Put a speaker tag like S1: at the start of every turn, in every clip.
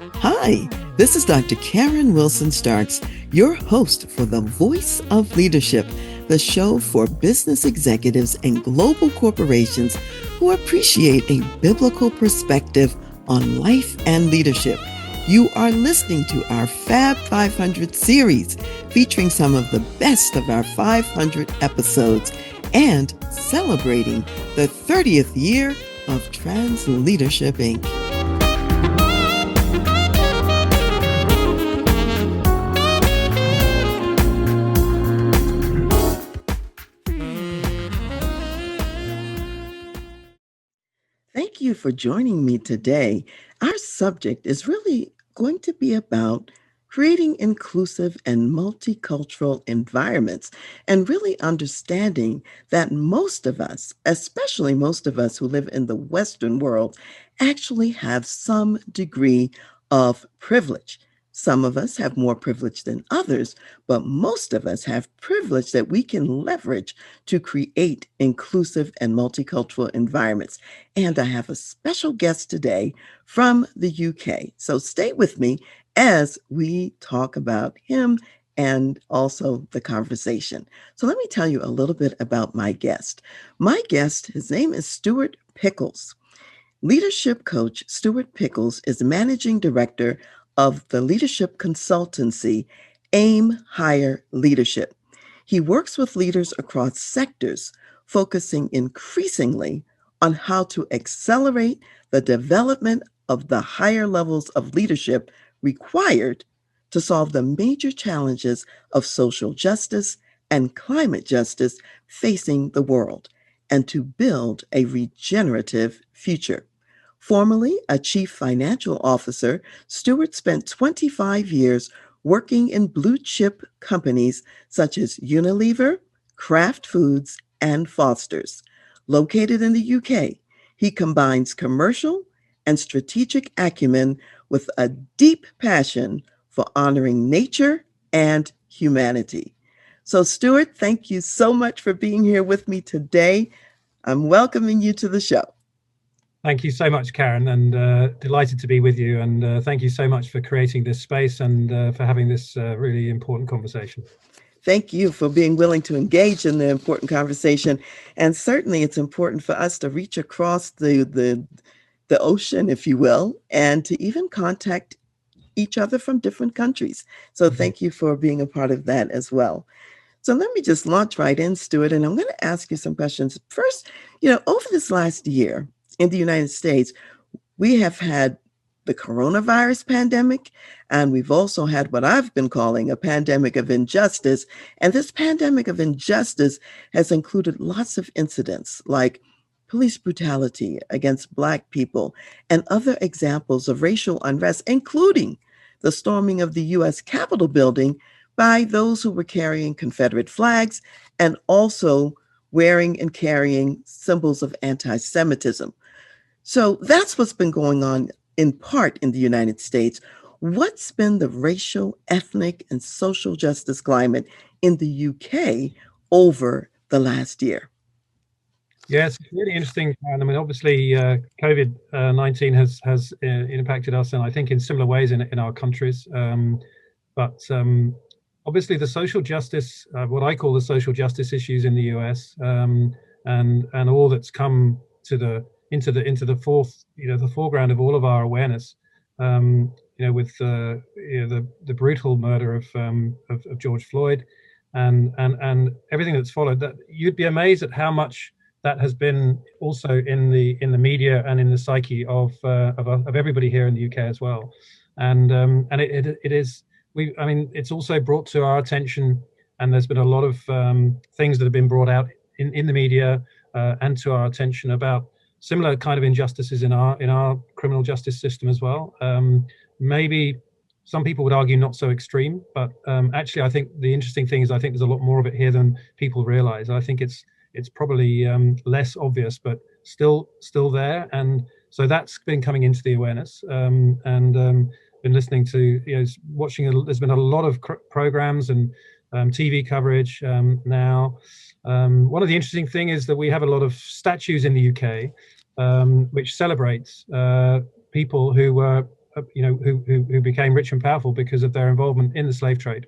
S1: Hi, this is Dr. Karen Wilson Starks, your host for The Voice of Leadership, the show for business executives and global corporations who appreciate a biblical perspective on life and leadership. You are listening to our Fab 500 series featuring some of the best of our 500 episodes and celebrating the 30th year of TRANSLEADERSHIP Inc. Thank you for joining me today. Our subject is really going to be about creating inclusive and multicultural environments and really understanding that most of us, especially most of us who live in the Western world, actually have some degree of privilege. Some of us have more privilege than others, but most of us have privilege that we can leverage to create inclusive and multicultural environments. And I have a special guest today from the UK. So stay with me as we talk about him and also the conversation. So let me tell you a little bit about my guest. My guest, his name is Stuart Pickles. Leadership coach Stuart Pickles is managing director of the leadership consultancy Aim Higher Leadership. He works with leaders across sectors, focusing increasingly on how to accelerate the development of the higher levels of leadership required to solve the major challenges of social justice and climate justice facing the world, and to build a regenerative future. Formerly a chief financial officer, Stewart spent 25 years working in blue chip companies such as Unilever, Kraft Foods, and Foster's. Located in the UK, he combines commercial and strategic acumen with a deep passion for honoring nature and humanity. So, Stuart, thank you so much for being here with me today. I'm welcoming you to the show.
S2: Thank you so much, Karen, and delighted to be with you. And thank you so much for creating this space and for having this really important conversation.
S1: Thank you for being willing to engage in the important conversation. And certainly it's important for us to reach across the ocean, if you will, and to even contact each other from different countries. So thank you for being a part of that as well. So let me just launch right in, Stuart, and I'm going to ask you some questions. First, over this last year in the United States, we have had the coronavirus pandemic, and we've also had what I've been calling a pandemic of injustice. And this pandemic of injustice has included lots of incidents like police brutality against Black people and other examples of racial unrest, including the storming of the U.S. Capitol building by those who were carrying Confederate flags and also wearing and carrying symbols of anti Semitism. So that's what's been going on in part in the United States. What's been the racial, ethnic, and social justice climate in the UK over the last year?
S2: Yeah, it's really interesting. And I mean, obviously, COVID-19 has impacted us, and I think in similar ways in our countries. But obviously, the social justice, what I call the social justice issues in the US, and all that's come into the foreground of all of our awareness. With the brutal murder of George Floyd, and everything that's followed. That you'd be amazed at how much that has been also in the media and in the psyche of everybody here in the UK as well, and it is it's also brought to our attention, and there's been a lot of things that have been brought out in the media and to our attention about similar kind of injustices in our criminal justice system as well. Maybe some people would argue not so extreme, but actually I think the interesting thing is I think there's a lot more of it here than people realize. I think it's probably less obvious, but still there. And so that's been coming into the awareness, and been listening to, watching. There's been a lot of programs and TV coverage now. One of the interesting things is that we have a lot of statues in the UK which celebrates people who were who became rich and powerful because of their involvement in the slave trade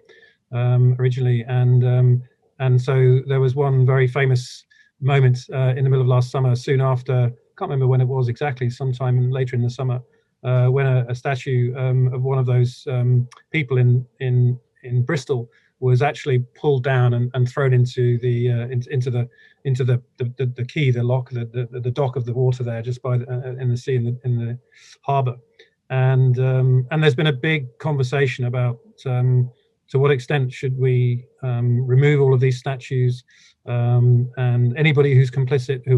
S2: originally. And so there was one very famous moment in the middle of last summer, soon after, I can't remember when it was exactly, sometime later in the summer, when a statue of one of those people in Bristol was actually pulled down and thrown into the quay, the lock, the dock of the water there, just by in the sea, in the harbour. And there's been a big conversation about to what extent should we remove all of these statues, and anybody who's complicit, who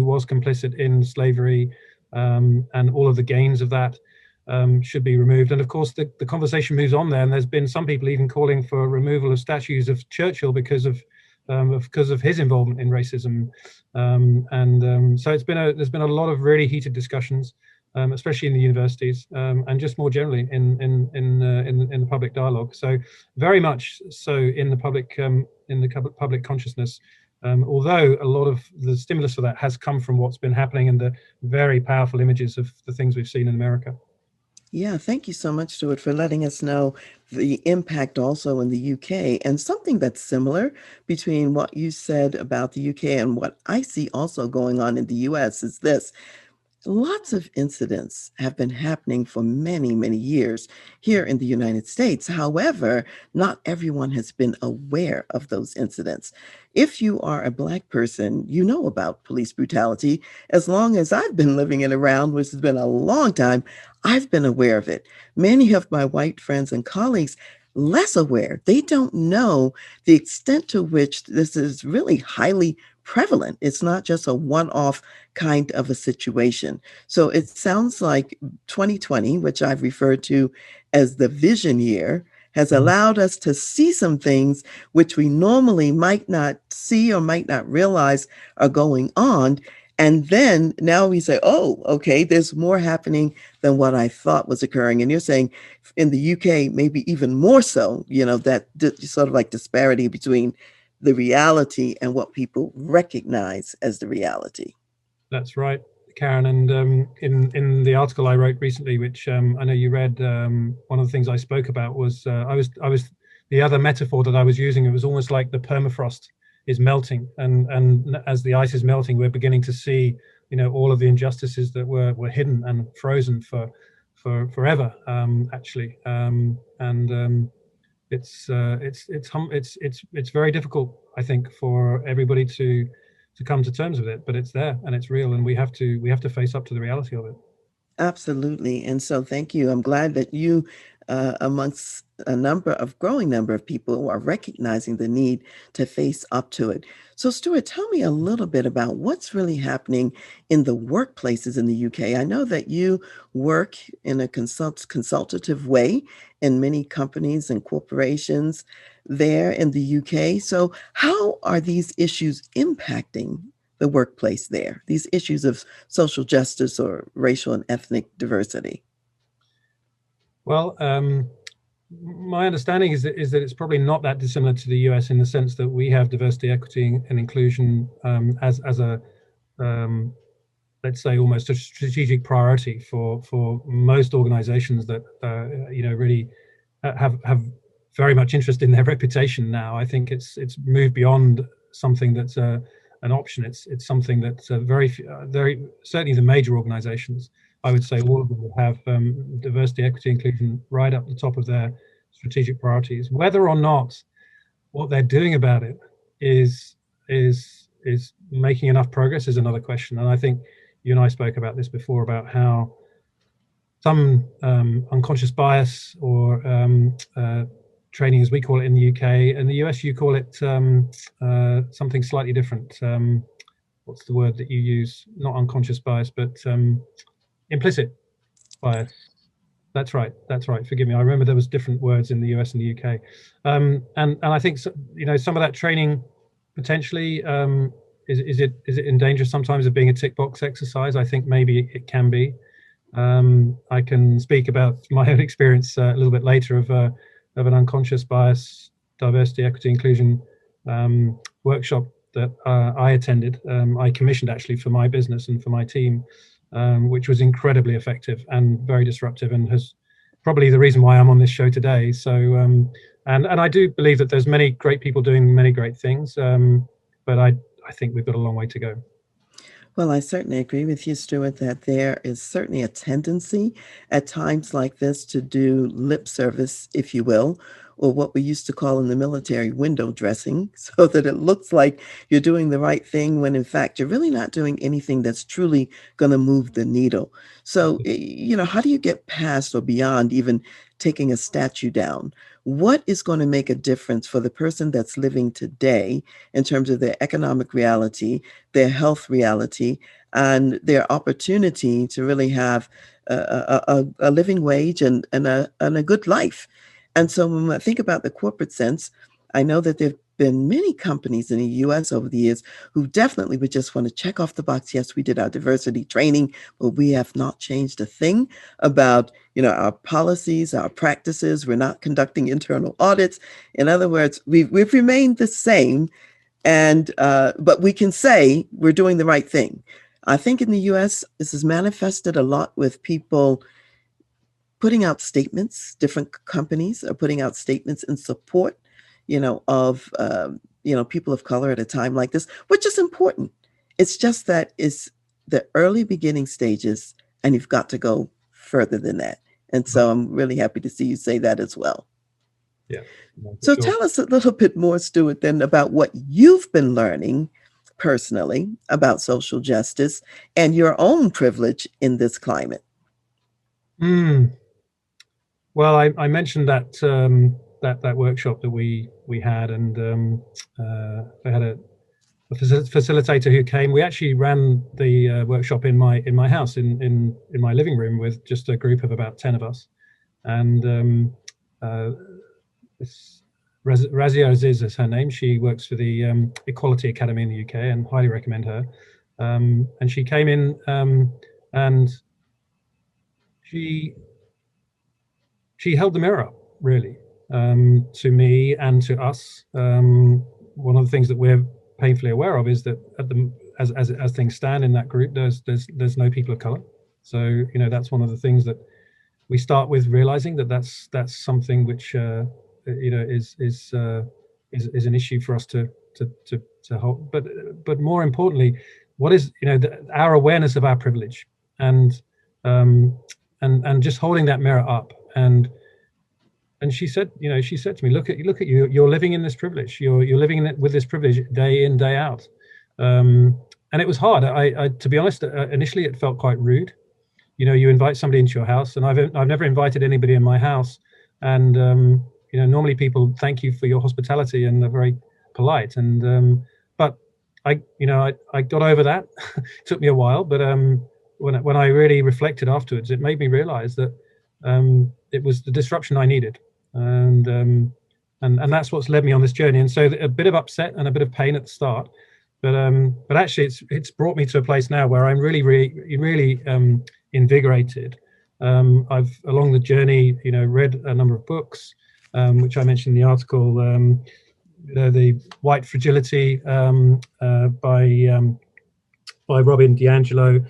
S2: was complicit in slavery, and all of the gains of that should be removed. And of course, the conversation moves on there, and there's been some people even calling for removal of statues of Churchill because of his involvement in racism. So there's been a lot of really heated discussions, especially in the universities, and just more generally in the public dialogue. So very much so in the public consciousness. Although a lot of the stimulus for that has come from what's been happening and the very powerful images of the things we've seen in America.
S1: Yeah, thank you so much, Stuart, for letting us know the impact also in the UK. And something that's similar between what you said about the UK and what I see also going on in the US is this. Lots of incidents have been happening for many, many years here in the United States. However, not everyone has been aware of those incidents. If you are a Black person, you know about police brutality. As long as I've been living and around, which has been a long time, I've been aware of it. Many of my white friends and colleagues, less aware. They don't know the extent to which this is really highly prevalent. It's not just a one off kind of a situation. So it sounds like 2020, which I've referred to as the vision year, has allowed us to see some things which we normally might not see or might not realize are going on. And then now we say, oh, okay, there's more happening than what I thought was occurring. And you're saying in the UK, maybe even more so, that sort of like disparity between the reality and what people recognize as the reality.
S2: That's right, Karen. And in the article I wrote recently, which I know you read, one of the things I spoke about was I was the other metaphor that I was using. It was almost like the permafrost is melting, and as the ice is melting, we're beginning to see, all of the injustices that were hidden and frozen for forever, actually. It's very difficult, I think, for everybody to come to terms with it, but it's there and it's real, and we have to face up to the reality of it.
S1: Absolutely. And so thank you. I'm glad that you, amongst a growing number of people who are recognizing the need to face up to it. So, Stuart, tell me a little bit about what's really happening in the workplaces in the UK. I know that you work in a consultative way in many companies and corporations there in the UK. So, how are these issues impacting the workplace there, these issues of social justice or racial and ethnic diversity?
S2: Well, my understanding is that it's probably not that dissimilar to the US, in the sense that we have diversity, equity, and inclusion as a let's say almost a strategic priority for most organizations that really have very much interest in their reputation now. I think it's moved beyond something that's an option. It's something that's very certainly the major organizations, I would say all of them will have diversity, equity, inclusion right up the top of their strategic priorities. Whether or not what they're doing about it is making enough progress is another question. And I think you and I spoke about this before, about how some unconscious bias or training, as we call it in the UK. In the US, you call it something slightly different. What's the word that you use? Not unconscious bias, but implicit bias. That's right. Forgive me. I remember there was different words in the US and the UK. And I think, some of that training potentially, is it in danger sometimes of being a tick box exercise? I think maybe it can be. I can speak about my own experience a little bit later of an unconscious bias, diversity, equity, inclusion workshop that I attended. I commissioned actually for my business and for my team. which was incredibly effective and very disruptive, and has probably the reason why I'm on this show today. So, and I do believe that there's many great people doing many great things, but I think we've got a long way to go.
S1: Well, I certainly agree with you, Stuart, that there is certainly a tendency at times like this to do lip service, if you will, or what we used to call in the military window dressing, so that it looks like you're doing the right thing when in fact you're really not doing anything that's truly going to move the needle. So, how do you get past or beyond even taking a statue down? What is going to make a difference for the person that's living today in terms of their economic reality, their health reality, and their opportunity to really have a living wage and a good life? And so when I think about the corporate sense, I know that there have been many companies in the US over the years who definitely would just want to check off the box. Yes, we did our diversity training, but we have not changed a thing about our policies, our practices. We're not conducting internal audits. In other words, we've remained the same, and but we can say we're doing the right thing. I think in the US, this is manifested a lot with people putting out statements. Different companies are putting out statements in support, of people of color at a time like this, which is important. It's just that it's the early beginning stages, and you've got to go further than that. And
S2: Right.
S1: so I'm really happy to see you say that as well.
S2: Yeah, no, for
S1: So
S2: sure.
S1: tell us a little bit more, Stuart, then about what you've been learning personally about social justice and your own privilege in this climate.
S2: Mm. Well, I mentioned that that workshop that we had, and I had a facilitator who came. We actually ran the workshop in my house, in my living room, with just a group of about 10 of us. And uh, Razia Aziz is her name. She works for the Equality Academy in the UK, and highly recommend her. And she came in, and she she held the mirror up, really, to me and to us. One of the things that we're painfully aware of is that as things stand in that group, there's no people of color. So that's one of the things that we start with, realizing that that's something which is an issue for us to hold. But more importantly, what is our awareness of our privilege, and um, and just holding that mirror up. And she said to me, look at you, you're living in this privilege, you're living in it with this privilege day in, day out. And it was hard. I to be honest, initially it felt quite rude. You invite somebody into your house, and I've never invited anybody in my house. And normally people thank you for your hospitality and they're very polite. And but I got over that. It took me a while, but when I really reflected afterwards, it made me realize that it was the disruption I needed. And that's what's led me on this journey. And so a bit of upset and a bit of pain at the start, but actually it's brought me to a place now where I'm really invigorated. I've, along the journey, read a number of books, which I mentioned in the article. The White Fragility by Robin DiAngelo,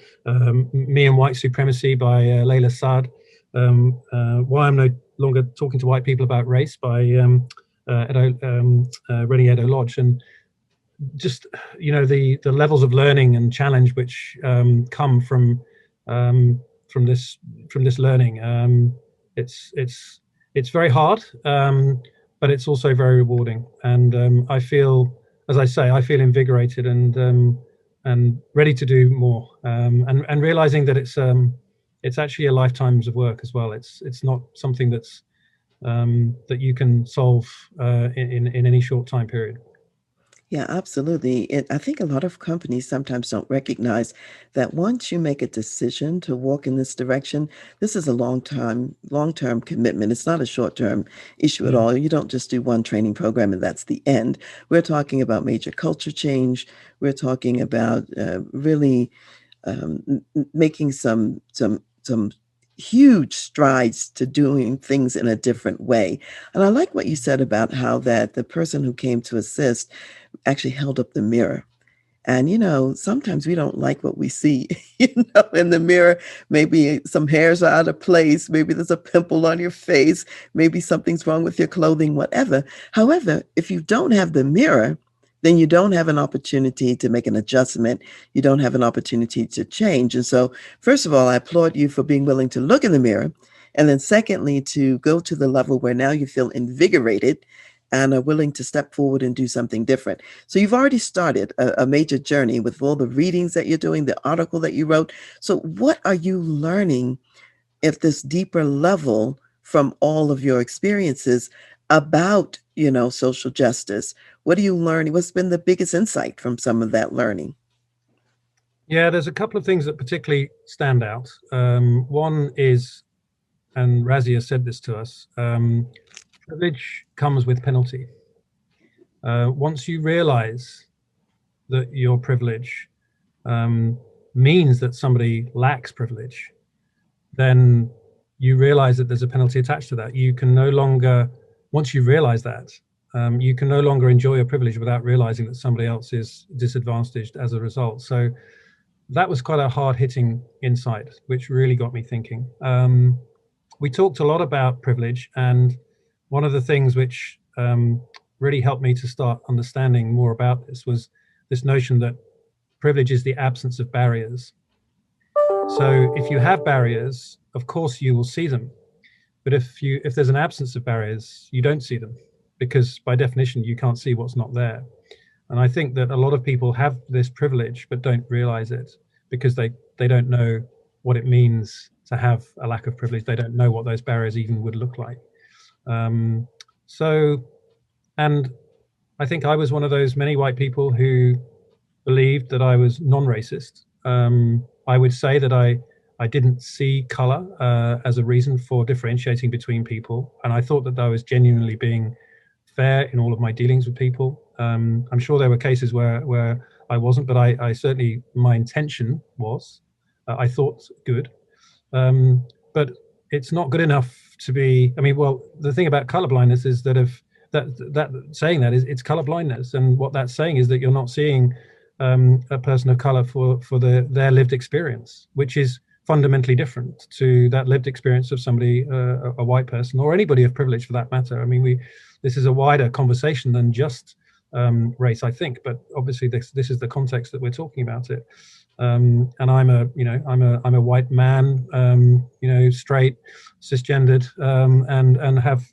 S2: Me and White Supremacy by Layla Saad, Why I'm No Longer Talking to White People About Race by Rennie Edo Lodge. And just the levels of learning and challenge which come from this learning. It's very hard, but it's also very rewarding. And I feel, as I say, I feel invigorated and ready to do more. And realizing that it's actually a lifetime's of work as well. It's not something that you can solve in any short time period.
S1: Yeah, absolutely. I think a lot of companies sometimes don't recognize that once you make a decision to walk in this direction, this is a long-term commitment. It's not a short-term issue at
S2: Yeah.
S1: all. You don't just do one training program and that's the end. We're talking about major culture change. We're talking about really making some huge strides to doing things in a different way. And I like what you said about how that the person who came to assist actually held up the mirror. And, sometimes we don't like what we see, in the mirror. Maybe some hairs are out of place. Maybe there's a pimple on your face. Maybe something's wrong with your clothing, whatever. However, if you don't have the mirror, then you don't have an opportunity to make an adjustment. You don't have an opportunity to change. And so, first of all, I applaud you for being willing to look in the mirror. And then, secondly, to go to the level where now you feel invigorated and are willing to step forward and do something different. So, you've already started a major journey with all the readings that you're doing, the article that you wrote. So, what are you learning at this deeper level from all of your experiences about, social justice? What are you learning? What's been the biggest insight from some of that learning?
S2: Yeah, there's a couple of things that particularly stand out. One is, and Razia said this to us, privilege comes with penalty. Once you realize that your privilege means that somebody lacks privilege, then you realize that there's a penalty attached to that. You can no longer, once you realize that, you can no longer enjoy your privilege without realizing that somebody else is disadvantaged as a result. So that was quite a hard-hitting insight, which really got me thinking. We talked a lot about privilege, and one of the things which really helped me to start understanding more about this was this notion that privilege is the absence of barriers. So if you have barriers, of course you will see them. But if there's an absence of barriers, you don't see them, because by definition you can't see what's not there. And I think that a lot of people have this privilege but don't realize it because they don't know what it means to have a lack of privilege. They don't know what those barriers even would look like. And I think I was one of those many white people who believed that I was non-racist. I would say that I didn't see color as a reason for differentiating between people. And I thought that I was genuinely being fair in all of my dealings with people. I'm sure there were cases where I wasn't, but I certainly, my intention was, I thought good. But it's not good enough to be, I mean, well, the thing about colorblindness is that if that saying that is it's color blindness. And what that's saying is that you're not seeing a person of color for their lived experience, which is fundamentally different to that lived experience of somebody, a white person, or anybody of privilege for that matter. I mean, this is a wider conversation than just race, I think, but obviously this is the context that we're talking about it. And I'm a white man, straight, cisgendered, and have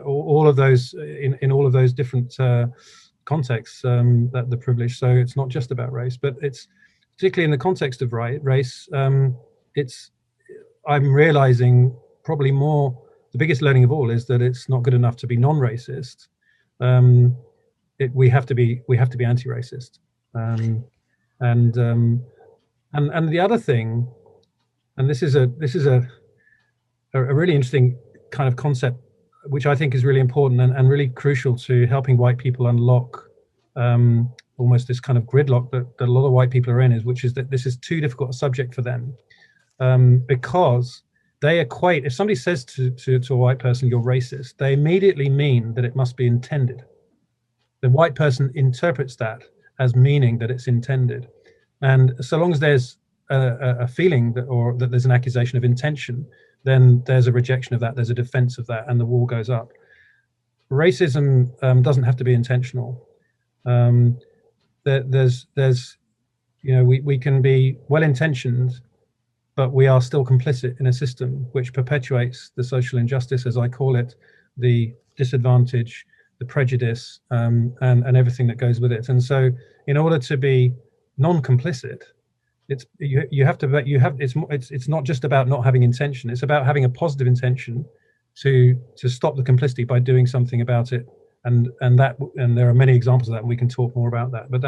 S2: all of those in all of those different contexts, that the privilege. So it's not just about race, but it's particularly in the context of race. I'm realizing probably more, the biggest learning of all is that it's not good enough to be non-racist. We have to be anti-racist. And the other thing, and this is a really interesting kind of concept, which I think is really important and really crucial to helping white people unlock almost this kind of gridlock that a lot of white people are in, which is that this is too difficult a subject for them, because they equate, if somebody says to a white person, you're racist, they immediately mean that it must be intended. The white person interprets that as meaning that it's intended. And so long as there's a feeling that there's an accusation of intention, then there's a rejection of that, there's a defense of that, and the wall goes up. Racism doesn't have to be intentional. We can be well-intentioned, but we are still complicit in a system which perpetuates the social injustice, as I call it, the disadvantage, the prejudice, and everything that goes with it. And so, in order to be non-complicit, it's not just about not having intention. It's about having a positive intention to stop the complicity by doing something about it. And there are many examples of that, and we can talk more about that. But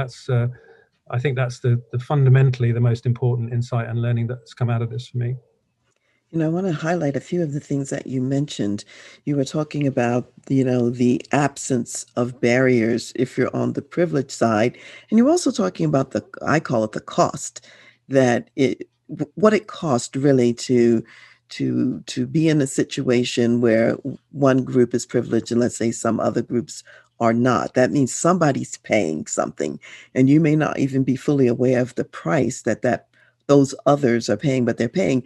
S2: I think that's the fundamentally the most important insight and learning that's come out of this for me.
S1: I want to highlight a few of the things that you mentioned. You were talking about, the absence of barriers if you're on the privileged side. And you're also talking about I call it the cost, what it cost really to be in a situation where one group is privileged and let's say some other groups are not. That means somebody's paying something, and you may not even be fully aware of the price that those others are paying, but they're paying.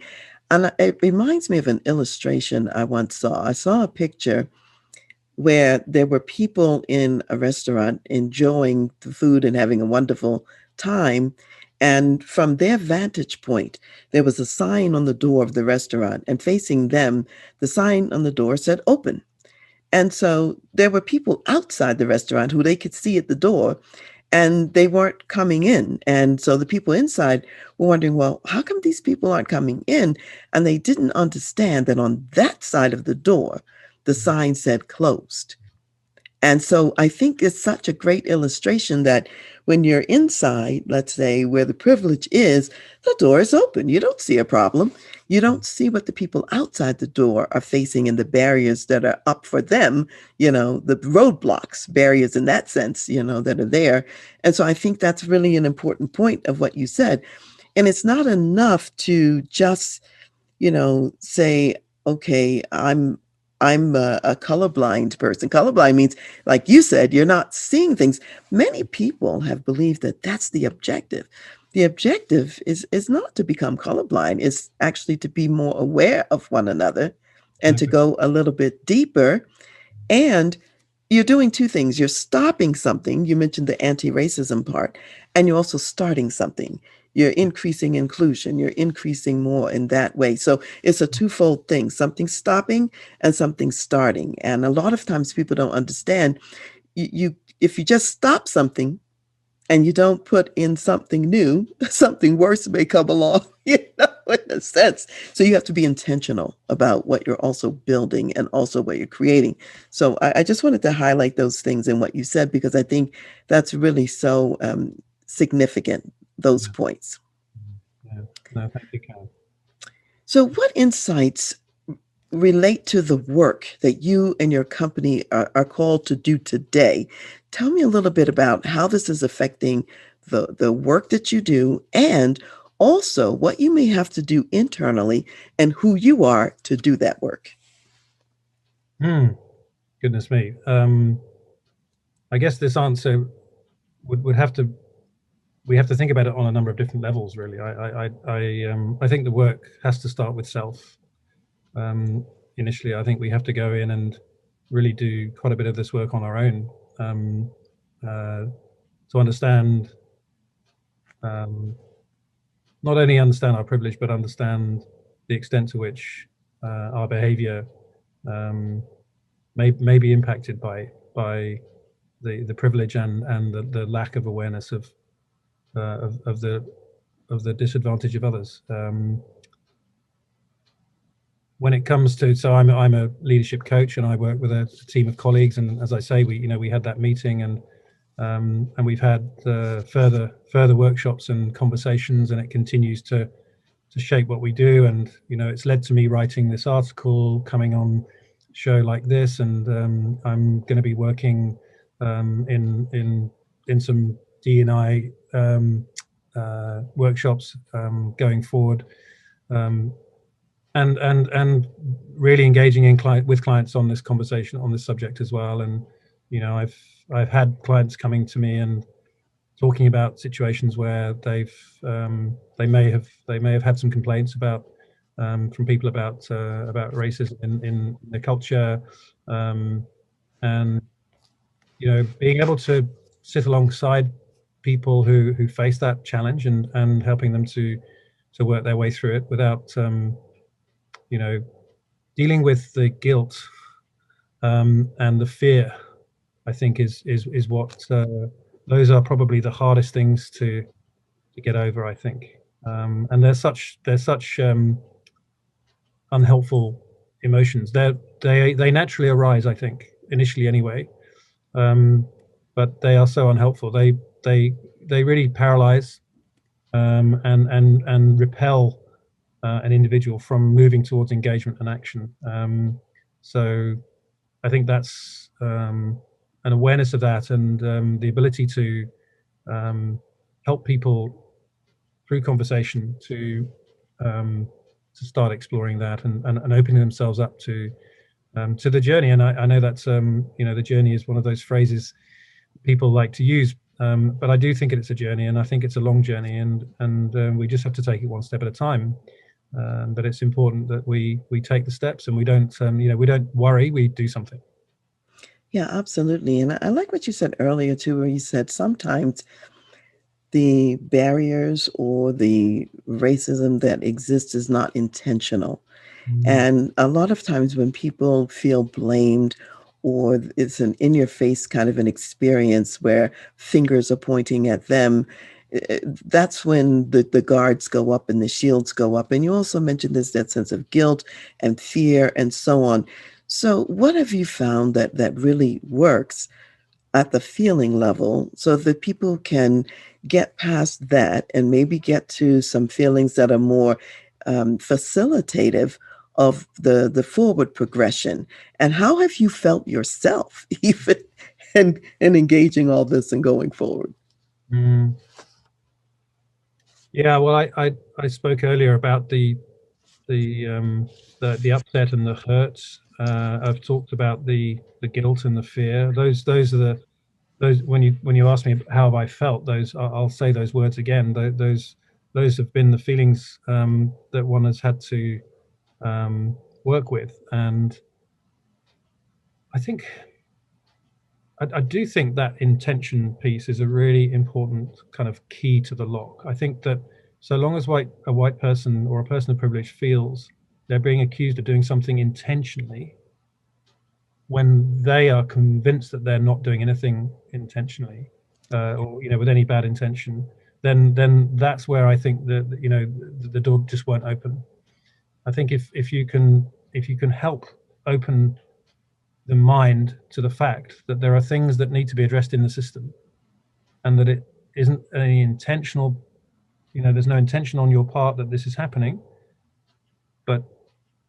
S1: And it reminds me of an illustration I once saw. I saw a picture where there were people in a restaurant enjoying the food and having a wonderful time. And from their vantage point, there was a sign on the door of the restaurant, and facing them, the sign on the door said open. And so there were people outside the restaurant who they could see at the door, and they weren't coming in. And so the people inside were wondering, well, how come these people aren't coming in? And they didn't understand that on that side of the door, the sign said closed. And so I think it's such a great illustration that when you're inside, let's say where the privilege is, the door is open. You don't see a problem. You don't see what the people outside the door are facing and the barriers that are up for them, the roadblocks, barriers in that sense, that are there. And so I think that's really an important point of what you said. And it's not enough to just say, okay, I'm a colorblind person. Colorblind means, like you said, you're not seeing things. Many people have believed that that's the objective. The objective is not to become colorblind. It's actually to be more aware of one another and to
S2: Exactly.
S1: go a little bit deeper. And you're doing two things. You're stopping something. You mentioned the anti-racism part, and you're also starting something. You're increasing inclusion. You're increasing more in that way. So it's a twofold thing, something stopping and something starting. And a lot of times people don't understand you if you just stop something and you don't put in something new, something worse may come along, in a sense. So you have to be intentional about what you're also building and also what you're creating. So I just wanted to highlight those things in what you said because I think that's really so significant, those
S2: Yeah.
S1: points.
S2: Yeah. No, thank you, Karen.
S1: So, what insights relate to the work that you and your company are called to do today? Tell me a little bit about how this is affecting the work that you do and also what you may have to do internally and who you are to do that work.
S2: Goodness me. I guess this answer would have to we have to think about it on a number of different levels. Really, I think the work has to start with self. Um, Initially, I think we have to go in and really do quite a bit of this work on our own uh, to understand, um, not only understand our privilege, but understand the extent to which our behaviour um, may be impacted by the privilege and the lack of awareness of the disadvantage of others. When it comes to, so I'm a leadership coach and I work with a team of colleagues, and as I say, we had that meeting and we've had further workshops and conversations, and it continues to shape what we do. And it's led to me writing this article, coming on a show like this, and I'm going to be working in some D&I workshops going forward, um, and really engaging with clients on this conversation on this subject as well. And I've had clients coming to me and talking about situations where they may have had some complaints from people about racism in the culture, um, and being able to sit alongside people who face that challenge and helping them to work their way through it without you know dealing with the guilt and the fear. I think is what those are probably the hardest things to get over, I think. And they're such unhelpful emotions. They naturally arise, I think, initially anyway, um, but they are so unhelpful. They really paralyze and repel an individual from moving towards engagement and action. So I think that's an awareness of that, and the ability to help people through conversation to um, start exploring that and opening themselves up to the journey. And I know that the journey is one of those phrases people like to use, but I do think it's a journey, and I think it's a long journey, and we just have to take it one step at a time. But it's important that we take the steps, and we don't we don't worry, we do something.
S1: Yeah, absolutely. And I like what you said earlier too, where you said sometimes the barriers or the racism that exists is not intentional.
S2: Mm.
S1: And a lot of times when people feel blamed or it's an in your face kind of an experience where fingers are pointing at them, that's when the guards go up and the shields go up. And you also mentioned this that sense of guilt and fear and so on. So what have you found that really works at the feeling level so that people can get past that and maybe get to some feelings that are more facilitative of the forward progression? And how have you felt yourself even in engaging all this and going forward?
S2: Mm. Yeah, well, I spoke earlier about the upset and the hurt. I've talked about the guilt and the fear. Those are those when you ask me how have I felt, those I'll say those words again. Those have been the feelings that one has had to work with, and I think I do think that intention piece is a really important kind of key to the lock. I think that so long as a white person or a person of privilege feels they're being accused of doing something intentionally, when they are convinced that they're not doing anything intentionally, or with any bad intention, then that's where I think that the door just won't open. I think if you can help open the mind to the fact that there are things that need to be addressed in the system, and that it isn't any intentional, there's no intention on your part that this is happening, but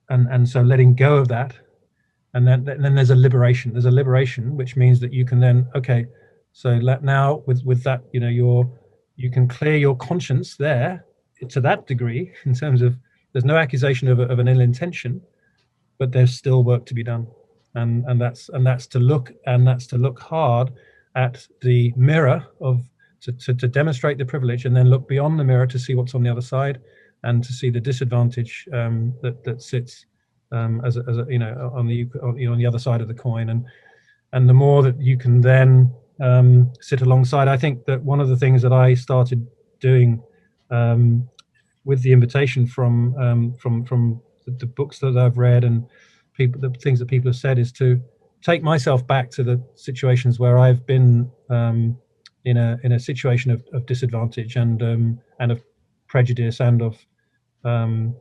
S2: and so letting go of that, and then there's a liberation. There's a liberation, which means that you can then, okay, so now with that, you can clear your conscience there to that degree, in terms of there's no accusation of an ill intention, but there's still work to be done, and that's to look hard at the mirror of to demonstrate the privilege, and then look beyond the mirror to see what's on the other side, and to see the disadvantage that sits as a on the other side of the coin, and the more that you can then sit alongside. I think that one of the things that I started doing with the invitation from the books that I've read and the things that people have said, is to take myself back to the situations where I've been in a situation of disadvantage and of prejudice and of the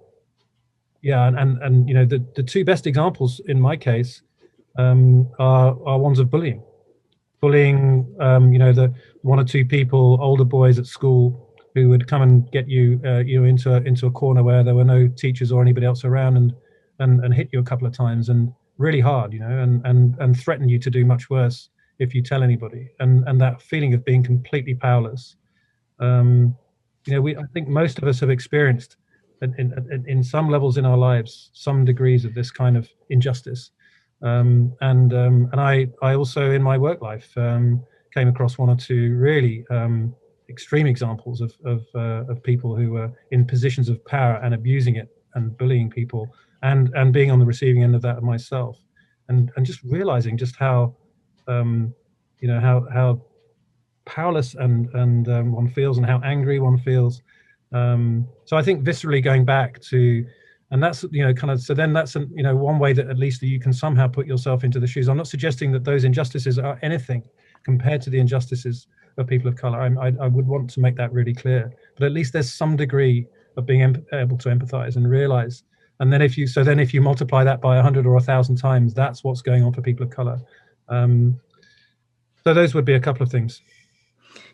S2: two best examples in my case are ones of bullying. The one or two people, older boys at school, who would come and get you into a corner where there were no teachers or anybody else around, and hit you a couple of times, and really hard, and threaten you to do much worse if you tell anybody, and that feeling of being completely powerless. I think most of us have experienced in some levels in our lives some degrees of this kind of injustice. And I also in my work life came across one or two really extreme examples of people who were in positions of power and abusing it and bullying people, and being on the receiving end of that myself, and just realizing just how how powerless and one feels, and how angry one feels. So I think viscerally going back to, and that's kind of, so then that's one way that at least you can somehow put yourself into the shoes. I'm not suggesting that those injustices are anything compared to the injustices of people of color. I would want to make that really clear, but at least there's some degree of being able to empathize and realize. And then if you multiply that by 100 or 1,000 times, that's what's going on for people of color. So those would be a couple of things.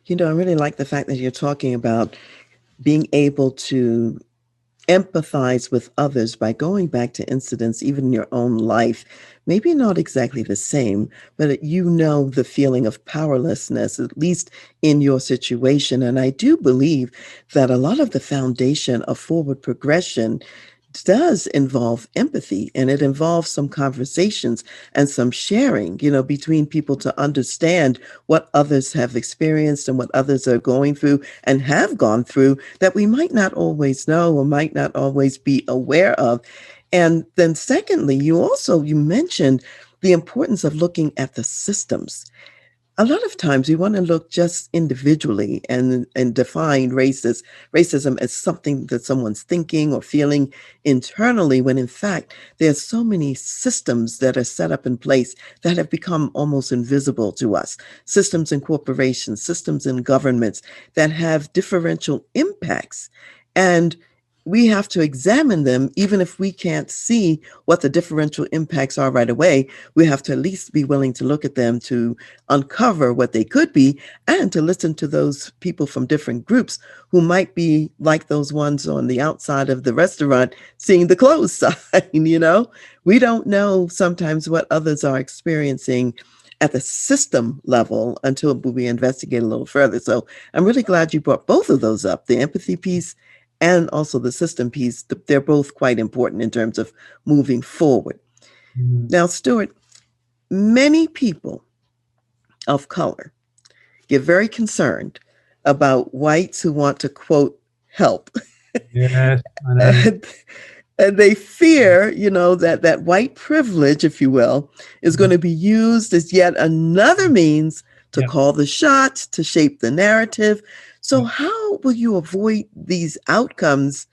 S1: I really like the fact that you're talking about being able to empathize with others by going back to incidents, even in your own life, maybe not exactly the same, but the feeling of powerlessness, at least in your situation. And I do believe that a lot of the foundation of forward progression does involve empathy, and it involves some conversations and some sharing, between people to understand what others have experienced and what others are going through and have gone through that we might not always know or might not always be aware of. And then secondly, you mentioned the importance of looking at the systems. A lot of times we want to look just individually and define racism as something that someone's thinking or feeling internally, when in fact there's so many systems that are set up in place that have become almost invisible to us. Systems in corporations, systems in governments that have differential impacts. And we have to examine them, even if we can't see what the differential impacts are right away. We have to at least be willing to look at them to uncover what they could be, and to listen to those people from different groups who might be like those ones on the outside of the restaurant seeing the closed sign. We don't know sometimes what others are experiencing at the system level until we investigate a little further. So I'm really glad you brought both of those up, the empathy piece and also the system piece. They're both quite important in terms of moving forward.
S2: Mm.
S1: Now, Stuart, many people of color get very concerned about whites who want to, quote, help.
S2: Yes, I know.
S1: and, and they fear, that white privilege, if you will, is going
S2: Mhm.
S1: to be used as yet another means to
S2: Yeah,
S1: call the shots, to shape the narrative. So,
S2: yeah.
S1: how will you avoid these outcomes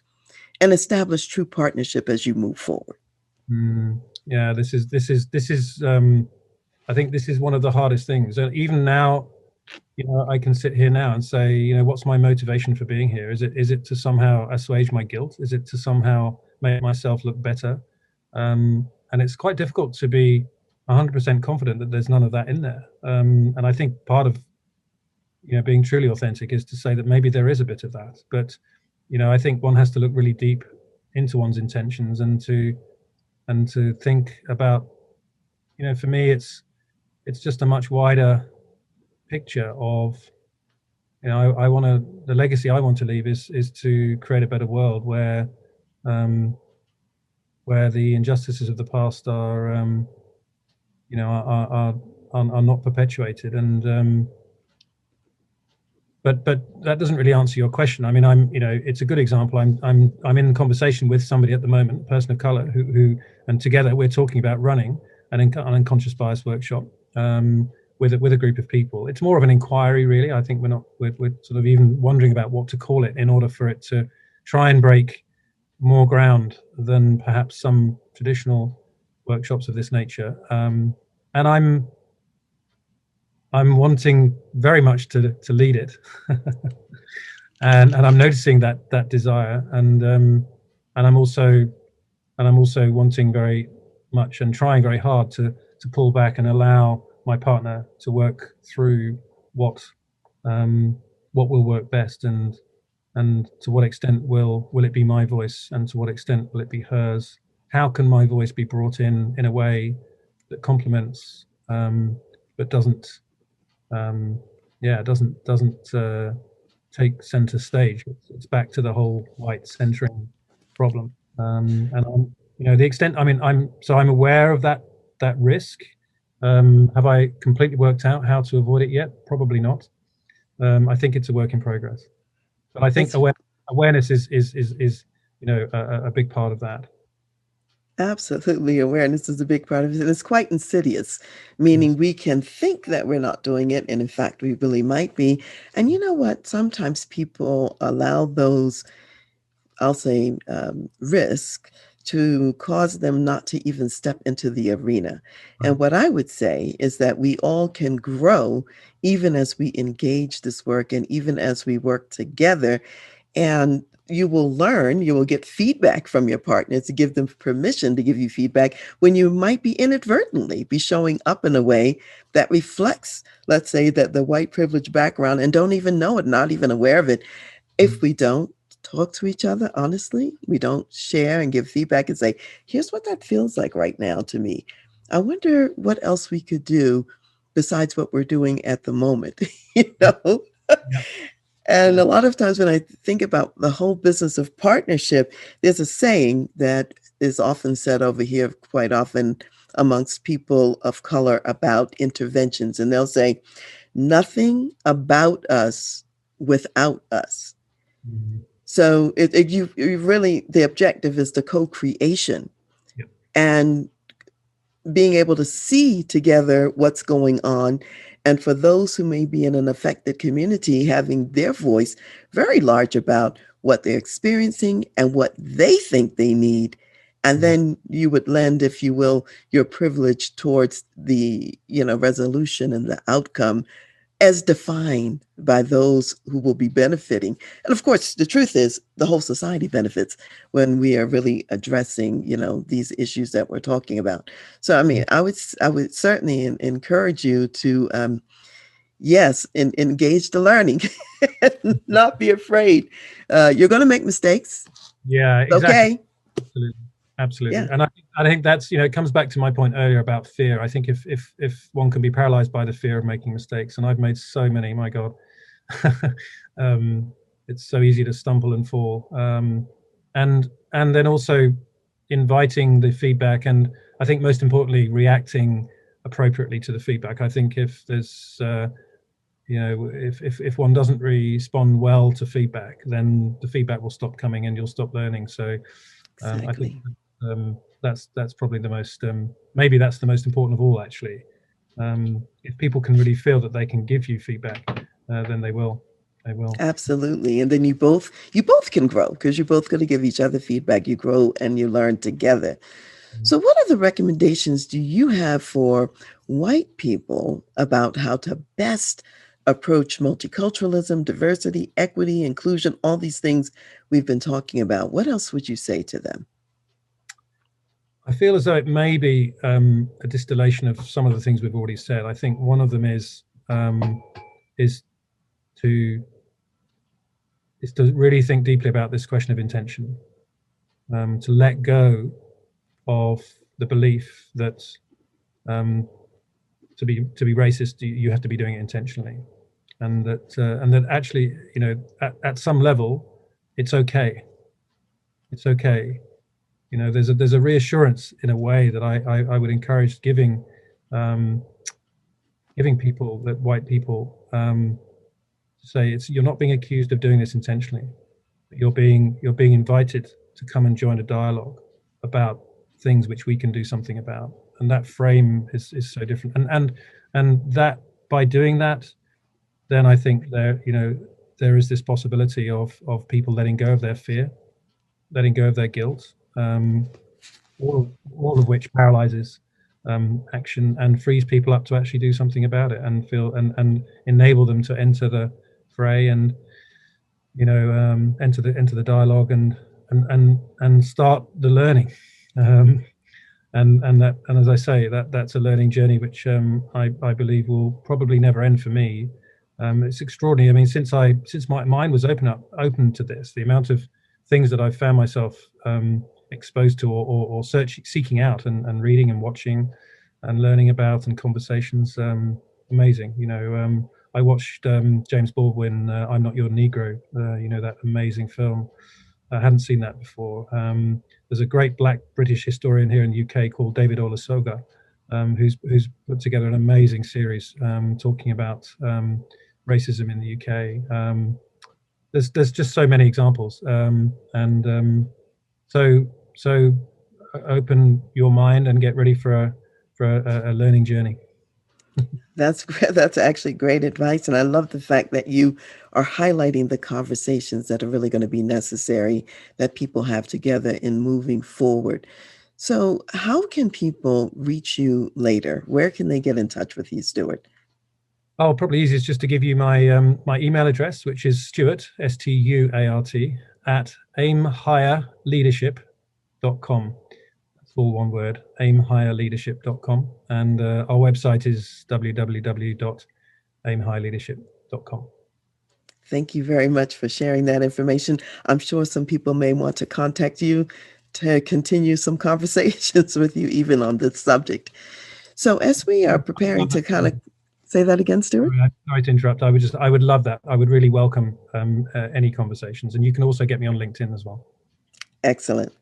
S1: and establish true partnership as you move forward?
S2: Yeah, this is I think this is one of the hardest things. And even now, I can sit here now and say, what's my motivation for being here? Is it to somehow assuage my guilt? Is it to somehow make myself look better? And it's quite difficult to be 100% confident that there's none of that in there. And I think part of being truly authentic is to say that maybe there is a bit of that. But I think one has to look really deep into one's intentions and to think about, for me, it's just a much wider picture of, I want to, the legacy I want to leave is to create a better world um, where the injustices of the past you know, are not perpetuated. But that doesn't really answer your question. I mean, it's a good example. I'm in conversation with somebody at the moment, a person of color, and together we're talking about running an unconscious bias workshop with a group of people. It's more of an inquiry, really. I think we're sort of even wondering about what to call it in order for it to try and break more ground than perhaps some traditional workshops of this nature. And I'm wanting very much to lead it. And I'm noticing that desire, and I'm also wanting very much and trying very hard to pull back and allow my partner to work through what um, what will work best, and to what extent will it be my voice, and to what extent will it be hers. How can my voice be brought in a way that complements, but doesn't doesn't take center stage. It's back to the whole white centering problem. And the extent. I mean, I'm aware of that risk. Have I completely worked out how to avoid it yet? Probably not. I think it's a work in progress. But I think
S1: It's
S2: awareness is a big part of that.
S1: absolutely, awareness is a big part of it. And it's quite insidious, meaning
S2: Yes.
S1: we can think that we're not doing it. And in fact, we really might be. And you know what? Sometimes people allow those, I'll say, risk to cause them not to even step into the arena.
S2: Right.
S1: And what I would say is that we all can grow even as we engage this work and even as we work together. And you will get feedback from your partner to give them permission to give you feedback when you might be inadvertently be showing up in a way that reflects, let's say, that the white privilege background and don't even know it, not even aware of it. If we don't talk to each other honestly, we don't share and give feedback and say, here's what that feels like right now to me. I wonder what else we could do besides what we're doing at the moment, you
S2: Yeah.
S1: know?
S2: Yeah.
S1: And a lot of times when I think about the whole business of partnership, there's a saying that is often said over here quite often amongst people of color about interventions. And they'll say, nothing about us without us.
S2: Mhm.
S1: So you really, the objective is the co-creation
S2: Yep.
S1: and being able to see together what's going on. And for those who may be in an affected community, having their voice very large about what they're experiencing and what they think they need. And
S2: Right.
S1: then you would lend, if you will, your privilege towards the, resolution and the outcome as defined by those who will be benefiting. And of course, the truth is the whole society benefits when we are really addressing, these issues that we're talking about. So, I mean,
S2: Yeah.
S1: I would certainly encourage you to, yes, engage the learning, not be afraid. You're going to make mistakes.
S2: Yeah, exactly.
S1: Okay.
S2: Absolutely. Absolutely.
S1: Yeah,
S2: And I think that's, it comes back to my point earlier about fear. I think if one can be paralyzed by the fear of making mistakes, and I've made so many, my God, um, it's so easy to stumble and fall. And then also inviting the feedback, and I think most importantly, reacting appropriately to the feedback. I think if there's if one doesn't respond well to feedback, then the feedback will stop coming and you'll stop learning. So I think
S1: exactly.
S2: that's probably the most maybe that's the most important of all, actually. If people can really feel that they can give you feedback, then they will. They will.
S1: Absolutely. And then you both can grow because you're both going to give each other feedback. You grow and you learn together. So, what other recommendations do you have for white people about how to best approach multiculturalism, diversity, equity, inclusion, all these things we've been talking about? What else would you say to them?
S2: I feel as though it may be a distillation of some of the things we've already said. I think one of them is to really think deeply about this question of intention, to let go of the belief that um, to be racist, you have to be doing it intentionally, and that actually, at some level, it's okay. It's okay. There's a reassurance in a way that I would encourage um, giving people, that white people, to say you're not being accused of doing this intentionally. You're being invited to come and join a dialogue about things which we can do something about, and that frame is so different. And that, by doing that, then I think there is this possibility of people letting go of their fear, letting go of their guilt, all of which paralyzes action and frees people up to actually do something about it, and feel and enable them to enter the fray, and enter the dialogue, and start the learning. Um, and as I say, that's a learning journey which I believe will probably never end for me. It's extraordinary. I mean, since my mind was open to this, the amount of things that I've found myself exposed to, or seeking out, and reading and watching and learning about, and conversations, amazing. I watched James Baldwin, I'm Not Your Negro, that amazing film. I hadn't seen that before. There's a great black British historian here in the UK called David Olusoga, who's put together an amazing series talking about racism in the UK. There's just so many examples, and so open your mind and get ready for a learning journey.
S1: That's actually great advice, and I love the fact that you are highlighting the conversations that are really going to be necessary that people have together in moving forward. So, how can people reach you later? Where can they get in touch with you, Stuart?
S2: Oh, probably easiest just to give you my email address, which is Stuart, Stuart, at aimhigherleadership.com. That's all one word, aimhigherleadership.com. And our website is www.aimhigherleadership.com.
S1: Thank you very much for sharing that information. I'm sure some people may want to contact you to continue some conversations with you, even on this subject. So, as we are preparing to kind of Say that again, Stuart.
S2: Sorry to interrupt. I would love that. I would really welcome any conversations, and you can also get me on LinkedIn as well.
S1: Excellent.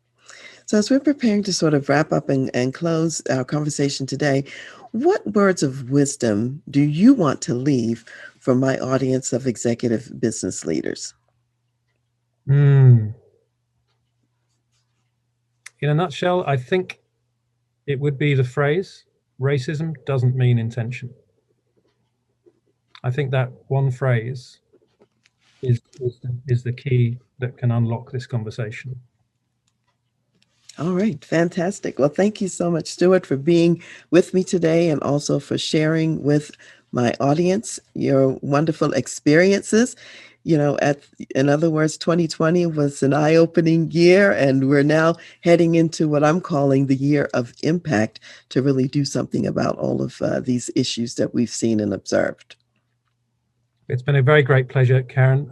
S1: So, as we're preparing to sort of wrap up and close our conversation today, what words of wisdom do you want to leave for my audience of executive business leaders?
S2: In a nutshell, I think it would be the phrase, racism doesn't mean intention. I think that one phrase is the key that can unlock this conversation.
S1: All right, fantastic. Well, thank you so much, Stuart, for being with me today and also for sharing with my audience your wonderful experiences. In other words, 2020 was an eye-opening year, and we're now heading into what I'm calling the year of impact to really do something about all of these issues that we've seen and observed.
S2: It's been a very great pleasure, Karen.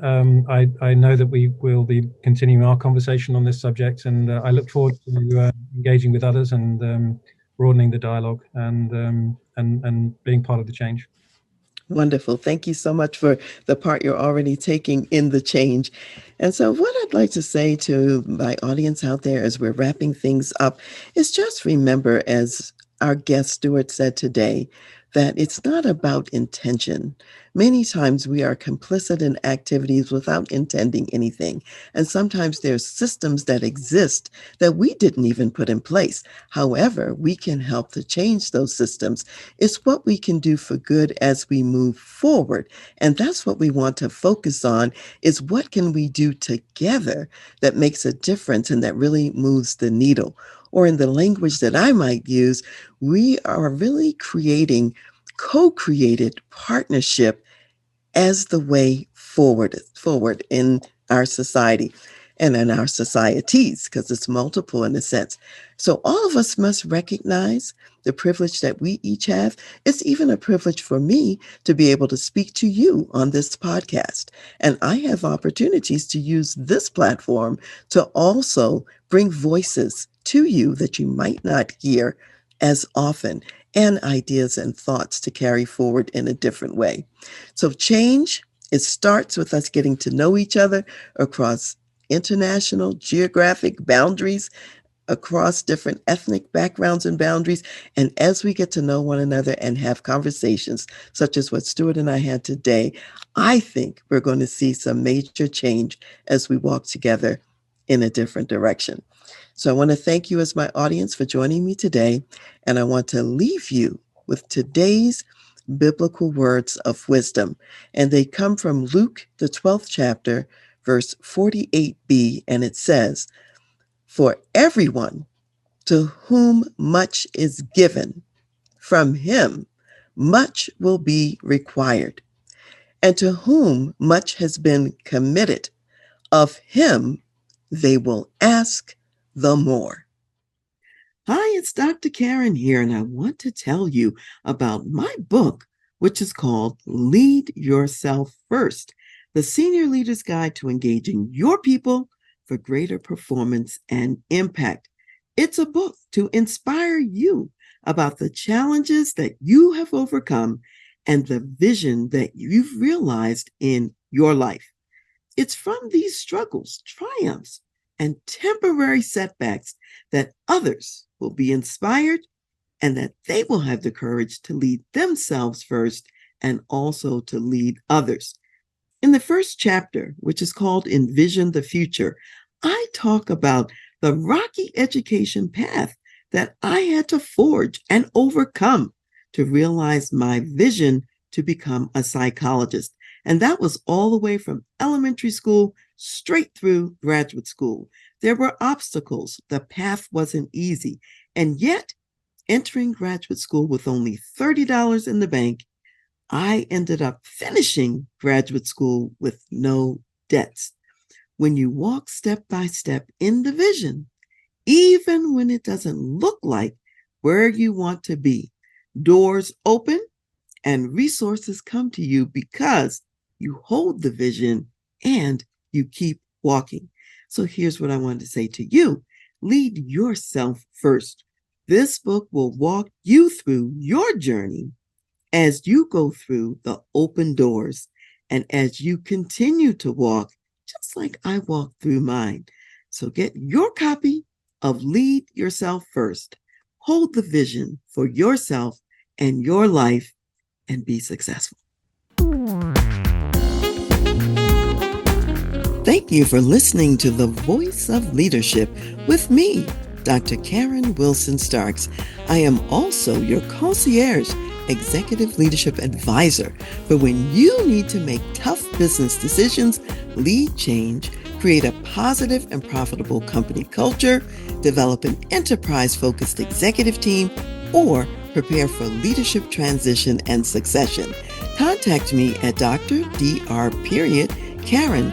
S2: I know that we will be continuing our conversation on this subject, and I look forward to engaging with others and broadening the dialogue and being part of the change.
S1: Wonderful. Thank you so much for the part you're already taking in the change. And so, what I'd like to say to my audience out there as we're wrapping things up is just remember, as our guest Stuart said today, that it's not about intention. Many times we are complicit in activities without intending anything. And sometimes there's systems that exist that we didn't even put in place. However, we can help to change those systems. It's what we can do for good as we move forward. And that's what we want to focus on, is what can we do together that makes a difference and that really moves the needle. Or in the language that I might use, we are really creating co-created partnership as the way forward in our society and in our societies, because it's multiple in a sense. So all of us must recognize the privilege that we each have. It's even a privilege for me to be able to speak to you on this podcast. And I have opportunities to use this platform to also bring voices to you that you might not hear as often, and ideas and thoughts to carry forward in a different way. So change, it starts with us getting to know each other across international geographic boundaries, across different ethnic backgrounds and boundaries. And as we get to know one another and have conversations such as what Stuart and I had today, I think we're going to see some major change as we walk together in a different direction. So I want to thank you as my audience for joining me today. And I want to leave you with today's biblical words of wisdom. And they come from Luke, the 12th chapter, verse 48b. And it says, "For everyone to whom much is given, from him much will be required. And to whom much has been committed, of him they will ask the more." Hi, it's Dr. Karen here, and I want to tell you about my book, which is called Lead Yourself First, the Senior Leader's Guide to Engaging Your People for Greater Performance and Impact. It's a book to inspire you about the challenges that you have overcome and the vision that you've realized in your life. It's from these struggles, triumphs, and temporary setbacks that others will be inspired and that they will have the courage to lead themselves first and also to lead others. In the first chapter, which is called Envision the Future, I talk about the rocky education path that I had to forge and overcome to realize my vision to become a psychologist. And that was all the way from elementary school straight through graduate school. There were obstacles. The path wasn't easy. And yet, entering graduate school with only $30 in the bank, I ended up finishing graduate school with no debts. When you walk step by step in the vision, even when it doesn't look like where you want to be, doors open and resources come to you because you hold the vision and you keep walking. So here's what I wanted to say to you. Lead yourself first. This book will walk you through your journey as you go through the open doors and as you continue to walk, just like I walked through mine. So get your copy of Lead Yourself First. Hold the vision for yourself and your life and be successful. Thank you for listening to The Voice of Leadership with me, Dr. Karen Wilson Starks. I am also your concierge executive leadership advisor for when you need to make tough business decisions, lead change, create a positive and profitable company culture, develop an enterprise-focused executive team, or prepare for leadership transition and succession. Contact me at Dr. Karen, Karen,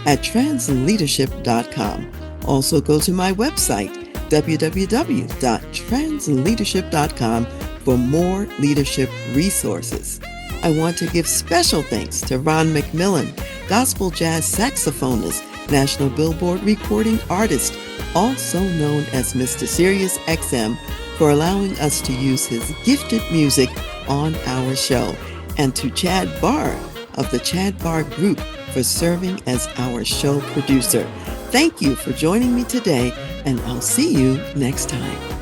S1: at transleadership.com. Also go to my website, www.transleadership.com, for more leadership resources. I want to give special thanks to Ron McMillan, gospel jazz saxophonist, National Billboard recording artist, also known as Mr. Sirius XM, for allowing us to use his gifted music on our show, and to Chad Barr of the Chad Barr Group for serving as our show producer. Thank you for joining me today, and I'll see you next time.